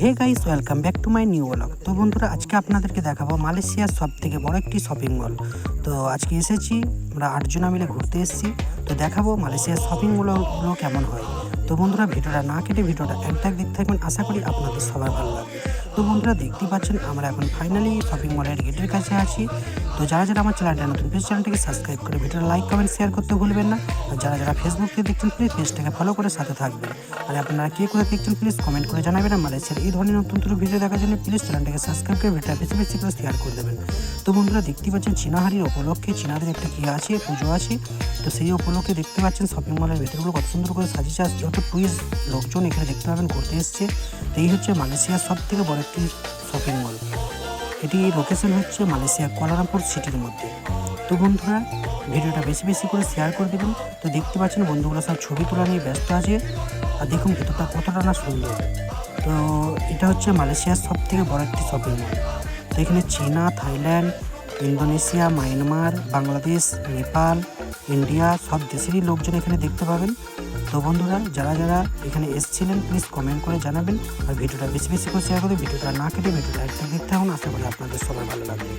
Hey guys, welcome back to my new blog. তো বন্ধুরা, আজকে আপনাদেরকে দেখাবো মালয়েশিয়ার সবথেকে বড় একটি শপিং মল। তো আজকে এসেছি, আমরা 8 জনা মিলে ঘুরতে এসেছি। তো দেখাবো মালয়েশিয়ার শপিং মলগুলো কেমন হয়। তো বন্ধুরা, ভিডিওটা না কেটে ভিডিওটা একটাক দেখতে থাকবেন, আশা করি আপনাদের সবার ভালো লাগবে। তো বন্ধুরা, দেখতেই পাচ্ছেন আমরা এখন ফাইনালি শপিং মলের গেটের কাছে আছি। তো যারা যারা আমার চ্যানেলটা নতুন, প্লিজ চ্যানেলটাকে সাবস্ক্রাইব করে ভিডিওটা লাইক কমেন্ট শেয়ার করতে ভুলবেন না। আর যারা যারা ফেসবুক থেকে দেখছেন, প্লিজ পেজটাকে ফলো করে সাথে থাকবেন। আর আপনারা কে করে দেখছেন প্লিজ কমেন্ট করে জানাবেন। আর মালয়েশিয়ার এই ধরনের নতুন নতুন ভিডিও দেখার জন্য প্লিজ চ্যানেলটাকে সাবস্ক্রাইব করে ভিডিওটা বেশি বেশি করে শেয়ার করে দেবেন। তো বন্ধুরা, দেখতে পাচ্ছেন চীনাহারির উপলক্ষে চীনাদের একটা কী আছে, পুজো আছে। তো সেই উপলক্ষে দেখতে পাচ্ছেন শপিং মলের ভেতরগুলো কত সুন্দর করে সাজিয়েছে। আর যত টুরিস্ট লোকজন এখানে দেখতে পাবেন ঘুরতে এসছে। তো এই হচ্ছে মালয়েশিয়ার সব থেকে বড় একটি শপিং মল। এটি লোকেশন হচ্ছে মালয়েশিয়া কুয়ালালামপুর সিটির মধ্যে। তো বন্ধুরা, ভিডিওটা বেশি বেশি করে শেয়ার করে দেবেন। তো দেখতে পাচ্ছেন বন্ধুগুলো সব ছবি তোলা নিয়ে ব্যস্ত আছে। আর দেখুন ভেতরটা কতটা না সুন্দর। তো এটা হচ্ছে মালয়েশিয়ার সব থেকে বড় একটি শপিং মল। তো এখানে চীনা, Thailand, Indonesia, Myanmar, Bangladesh, Nepal, India সব দেশেরই লোকজন এখানে দেখতে পাবেন। তো বন্ধুরা, যারা যারা এখানে এসেছিলেন প্লিজ কমেন্ট করে জানাবেন। আর ভিডিওটা বেশি বেশি করে শেয়ার করে ভিডিওটা না কেটে ভিডিওটা একটা দেখতে থাকুন, আশা করি আপনাদের সবার ভালো লাগবে।